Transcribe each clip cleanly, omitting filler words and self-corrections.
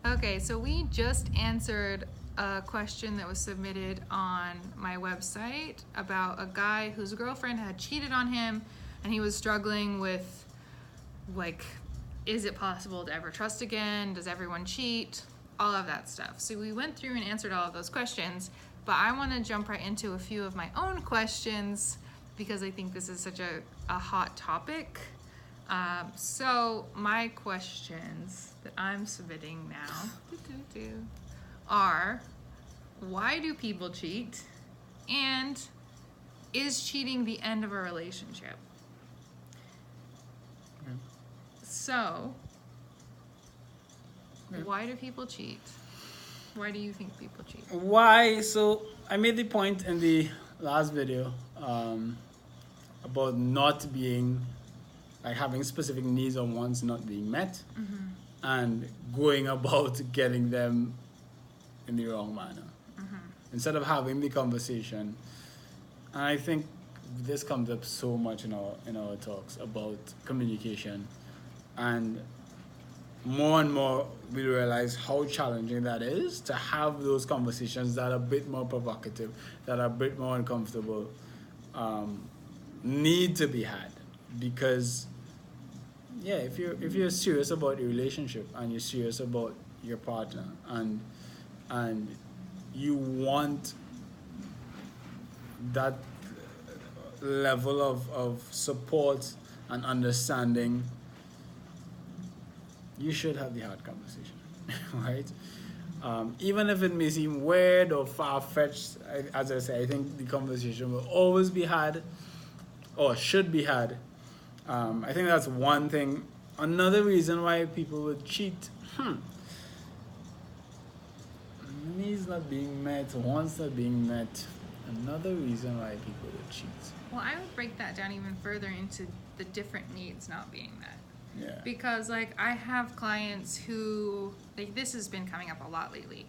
Okay, so we just answered a question that was submitted on my website about a guy whose girlfriend had cheated on him, and he was struggling with, like, is it possible to ever trust again? Does everyone cheat? All of that stuff. So we went through and answered all of those questions, but I want to jump right into a few of my own questions because I think this is such a hot topic. So my questions that I'm submitting now are, why do people cheat? And is cheating the end of a relationship? So, why do people cheat? Why do you think people cheat? Why? So I made the point in the last video about not being, like, having specific needs or wants not being met, and going about getting them in the wrong manner instead of having the conversation. And I think this comes up so much in our talks about communication, and more we realize how challenging that is to have those conversations that are a bit more provocative, that are a bit more uncomfortable, need to be had. Because if you're serious about your relationship and you're serious about your partner, and you want that level of support and understanding, you should have the hard conversation, right? Even if it may seem weird or far-fetched, as I say, I think the conversation will always be had, or should be had. I think that's one thing. Another reason why people would cheat, needs not being met, wants not being met. Another reason why people would cheat. Well, I would break that down even further into the different needs not being met. Yeah. Because, like, I have clients who, like, this has been coming up a lot lately.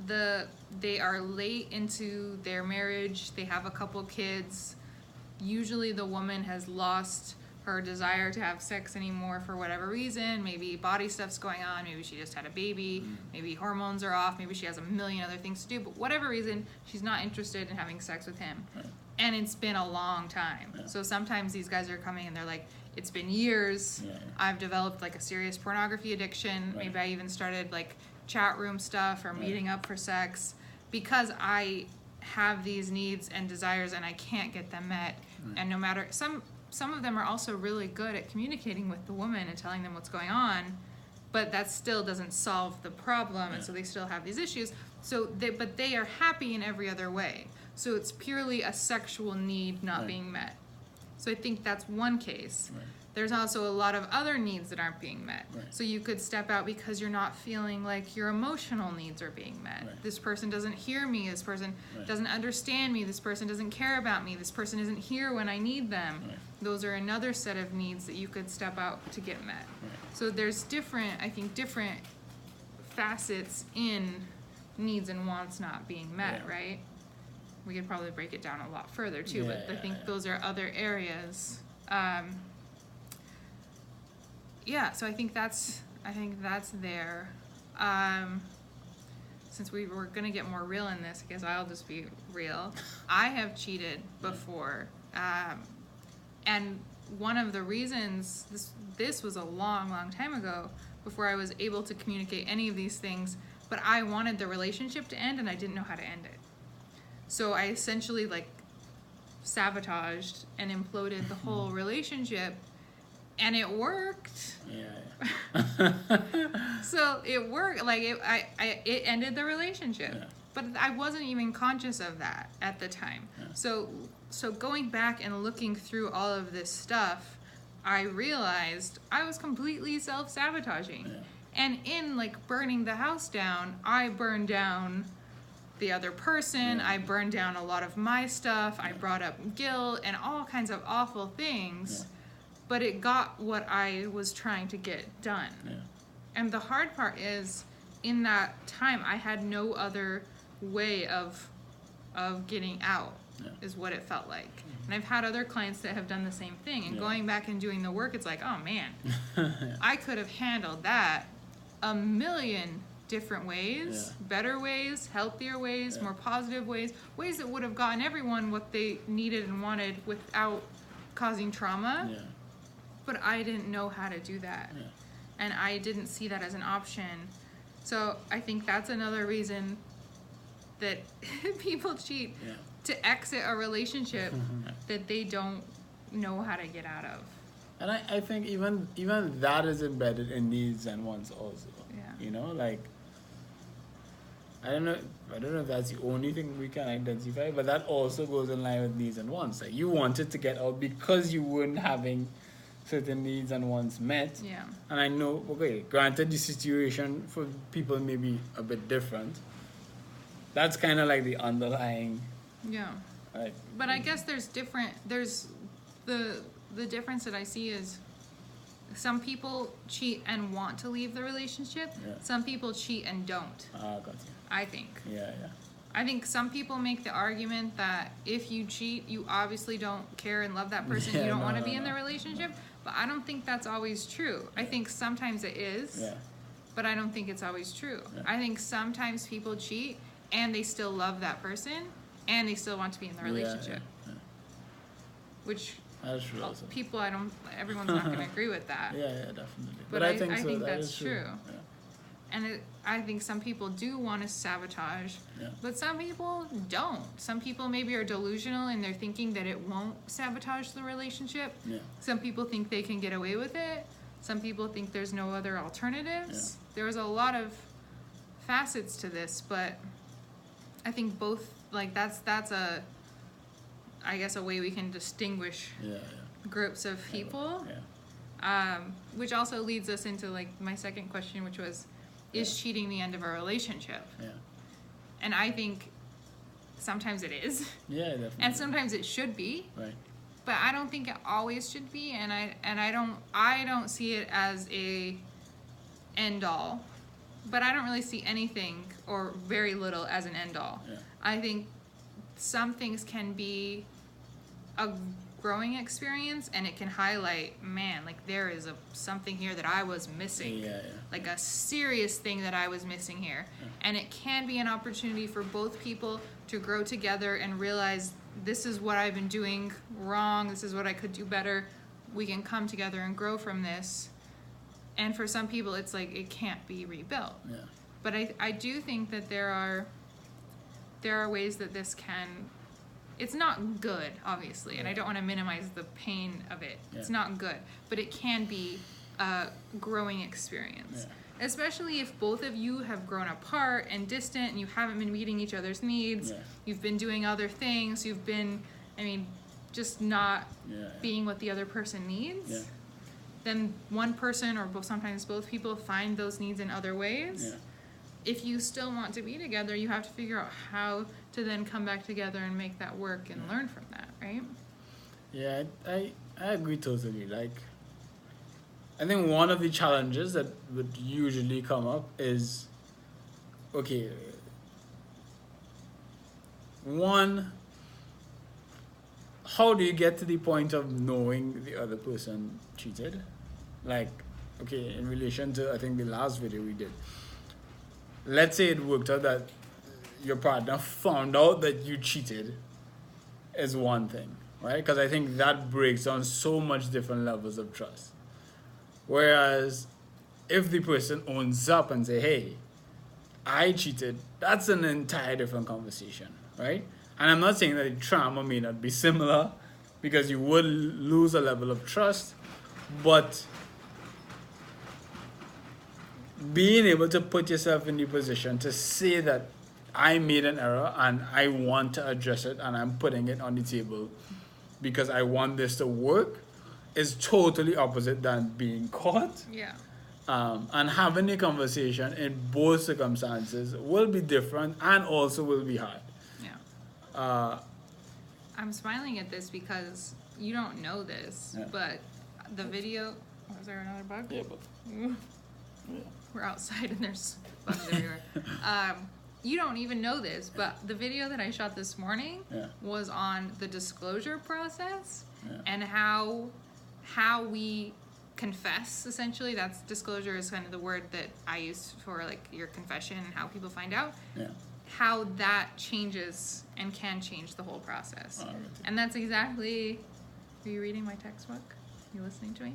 Yeah. They are late into their marriage. They have a couple kids. Usually the woman has lost her desire to have sex anymore for whatever reason. Maybe body stuff's going on. Maybe she just had a baby. Maybe hormones are off. Maybe she has a million other things to do. But whatever reason, she's not interested in having sex with him. Right. And it's been a long time. Yeah. So sometimes these guys are coming and they're like, it's been years. Yeah. I've developed, like, a serious pornography addiction. Right. Maybe I even started, like, chat room stuff or meeting up for sex because I have these needs and desires and I can't get them met. And no matter, some of them are also really good at communicating with the woman and telling them what's going on, but that still doesn't solve the problem, and so they still have these issues. But they are happy in every other way. So it's purely a sexual need not being met. So I think that's one case. Right. There's also a lot of other needs that aren't being met. Right. So you could step out because you're not feeling like your emotional needs are being met. Right. This person doesn't hear me. This person Right. doesn't understand me. This person doesn't care about me. This person isn't here when I need them. Right. Those are another set of needs that you could step out to get met. Right. So there's different facets in needs and wants not being met, Yeah. right? We could probably break it down a lot further too, but I think those are other areas. So I think that's there. Since we were gonna get more real in this, I guess I'll just be real. I have cheated before, and one of the reasons this was a long time ago, before I was able to communicate any of these things, but I wanted the relationship to end and I didn't know how to end it. So I essentially, like, sabotaged and imploded the whole relationship, and it worked. Yeah. So it worked. Like, it ended the relationship. Yeah. But I wasn't even conscious of that at the time. Yeah. So going back and looking through all of this stuff, I realized I was completely self-sabotaging. Yeah. And in, like, burning the house down, I burned down the other person. Yeah. I burned down a lot of my stuff. I brought up guilt and all kinds of awful things. Yeah. But it got what I was trying to get done. Yeah. And the hard part is, in that time, I had no other way of getting out, is what it felt like. And I've had other clients that have done the same thing. And going back and doing the work, it's like, oh man, I could have handled that a million different ways, Yeah. better ways, healthier ways, Yeah. more positive ways, ways that would have gotten everyone what they needed and wanted without causing trauma. Yeah. But I didn't know how to do that. Yeah. And I didn't see that as an option. So I think that's another reason that people cheat, Yeah. to exit a relationship that they don't know how to get out of. And I think even that is embedded in needs and wants also. Yeah. You know, like I don't know if that's the only thing we can identify, but that also goes in line with needs and wants. Like you wanted to get out because you weren't having certain needs and wants met. Yeah. And I know, okay, granted the situation for people may be a bit different. That's kind of like the underlying, Yeah. like, But I guess there's the difference that I see is some people cheat and want to leave the relationship. Yeah. Some people cheat and don't, got you. I think. Yeah. I think some people make the argument that if you cheat, you obviously don't care and love that person. Yeah, You don't no, want to no, be in no. the relationship. But I don't think that's always true. I think sometimes it is, Yeah. but I don't think it's always true. Yeah. I think sometimes people cheat and they still love that person and they still want to be in the relationship. Yeah. Which That's true also. people, everyone's not going to agree with that. Yeah, definitely. But I think I so. think That that's is true. Yeah. And I think some people do want to sabotage, Yeah. but some people don't. Some people maybe are delusional and they're thinking that it won't sabotage the relationship. Yeah. Some people think they can get away with it. Some people think there's no other alternatives. There's a lot of facets to this, but I think both, like that's I guess a way we can distinguish Yeah. groups of people. Yeah. Which also leads us into like my second question, which was, is cheating the end of a relationship? Yeah. And I think sometimes it is, Yeah, definitely. and sometimes it should be, Right. but I don't think it always should be, and I don't see it as a end all, but I don't really see anything or very little as an end all. Yeah. I think some things can be a growing experience, and it can highlight, man, like there is something here that I was missing. Yeah. Like a serious thing that I was missing here. And it can be an opportunity for both people to grow together and realize this is what I've been doing wrong, this is what I could do better. We can come together and grow from this. And for some people, it's like it can't be rebuilt. Yeah. But I do think that there are ways that this can, it's not good, obviously, and I don't want to minimize the pain of it. Yeah. It's not good, but it can be a growing experience. Yeah. Especially if both of you have grown apart and distant and you haven't been meeting each other's needs. Yeah. You've been doing other things. You've been, just not Yeah. being what the other person needs. Yeah. Then one person or sometimes both people find those needs in other ways. Yeah. If you still want to be together, you have to figure out how to then come back together and make that work and learn from that, right? Yeah, I agree totally. Like, I think one of the challenges that would usually come up is, okay, one, how do you get to the point of knowing the other person cheated? Like, okay, in relation to, I think, the last video we did, let's say it worked out that your partner found out that you cheated is one thing, right? Because I think that breaks down so much different levels of trust. Whereas if the person owns up and say, hey, I cheated, that's an entire different conversation, right? And I'm not saying that the trauma may not be similar, because you would lose a level of trust, but being able to put yourself in the position to say that I made an error and I want to address it and I'm putting it on the table because I want this to work is totally opposite than being caught. Yeah. And having a conversation in both circumstances will be different and also will be hard. Yeah. I'm smiling at this because you don't know this, Yeah. but the video, was there another bug? Yeah, but We're outside and there's bugs everywhere. You don't even know this, but the video that I shot this morning was on the disclosure process and how we confess, essentially. That's disclosure is kind of the word that I use for like your confession and how people find out. Yeah. How that changes and can change the whole process. Oh, and that's exactly, are you reading my textbook? Are you listening to me?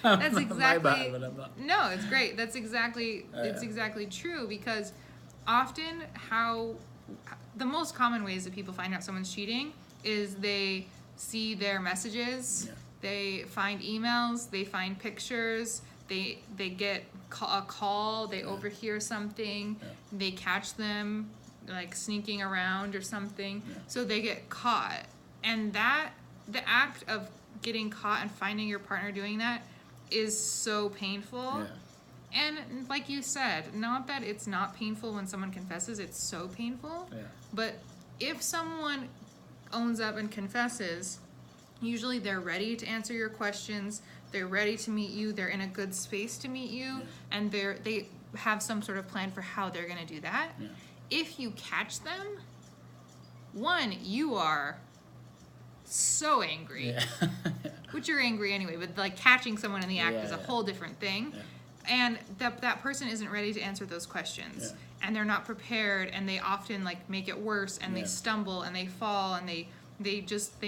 That's exactly, My bad, but I'm not. No, it's great. That's exactly, it's exactly true, because often the most common ways that people find out someone's cheating is they see their messages, they find emails, they find pictures, they get a call, they overhear something, they catch them like sneaking around or something, so they get caught. And the act of getting caught and finding your partner doing that is so painful. And like you said, not that it's not painful when someone confesses, it's so painful. But if someone owns up and confesses, usually they're ready to answer your questions, they're ready to meet you, they're in a good space to meet you, and they have some sort of plan for how they're going to do that. If you catch them, one, you are so angry, which you're angry anyway, but like catching someone in the act is a whole different thing. And that person isn't ready to answer those questions, and they're not prepared, and they often like make it worse, and they stumble and they fall, and they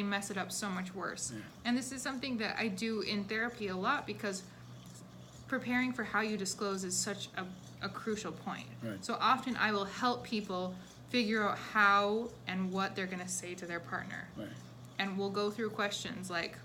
mess it up so much worse. And this is something that I do in therapy a lot, because preparing for how you disclose is such a crucial point. So often I will help people figure out how and what they're going to say to their partner. And we'll go through questions like,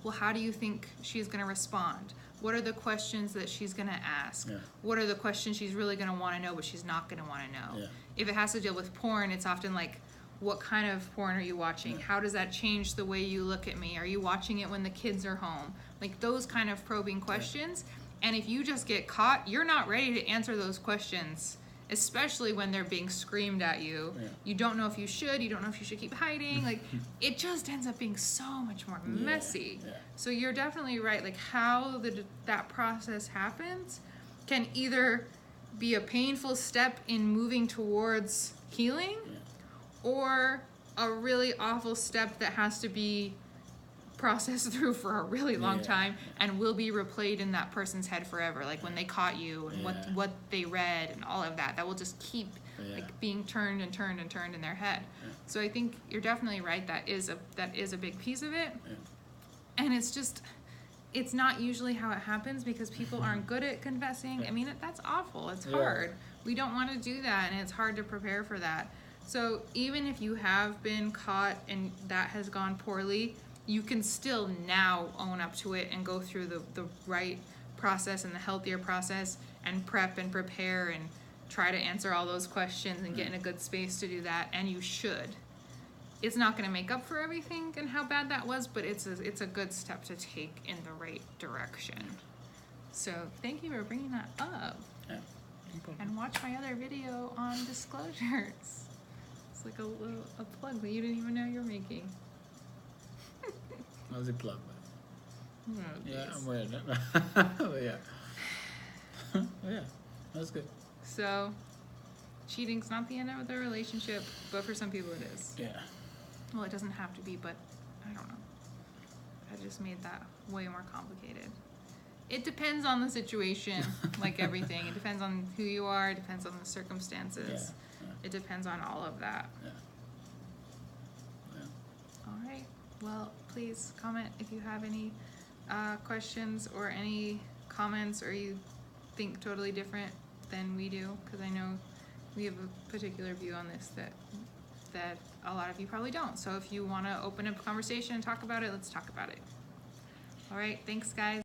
well, how do you think she's going to respond? What are the questions that she's going to ask? What are the questions she's really going to want to know, but she's not going to want to know? If it has to deal with porn, it's often like, what kind of porn are you watching? How does that change the way you look at me? Are you watching it when the kids are home? Like those kind of probing questions. And if you just get caught, you're not ready to answer those questions, especially when they're being screamed at you. You don't know if you should keep hiding. Like it just ends up being so much more messy. So you're definitely right. Like how that process happens can either be a painful step in moving towards healing, or a really awful step that has to be processed through for a really long time and will be replayed in that person's head forever. Like when they caught you and what they read and all of that will just keep like being turned and turned and turned in their head. So I think you're definitely right. That is a big piece of it. And it's not usually how it happens, because people aren't good at confessing. I mean, that's awful. It's hard. We don't want to do that, and it's hard to prepare for that. So even if you have been caught and that has gone poorly, you can still now own up to it and go through the right process and the healthier process and prep and prepare and try to answer all those questions and get in a good space to do that. And you should. It's not going to make up for everything and how bad that was, but it's a good step to take in the right direction. So thank you for bringing that up. And watch my other video on disclosures. It's like a plug that you didn't even know you're making. How's it plug? Oh, I'm weird. But yeah, that's good. So, cheating's not the end of the relationship, but for some people it is. Well, it doesn't have to be, but I don't know. I just made that way more complicated. It depends on the situation, like everything. It depends on who you are. It depends on the circumstances. It depends on all of that. All right. Well, please comment if you have any questions or any comments, or you think totally different than we do, because I know we have a particular view on this that a lot of you probably don't. So if you want to open up a conversation and talk about it, let's talk about it. All right. Thanks, guys.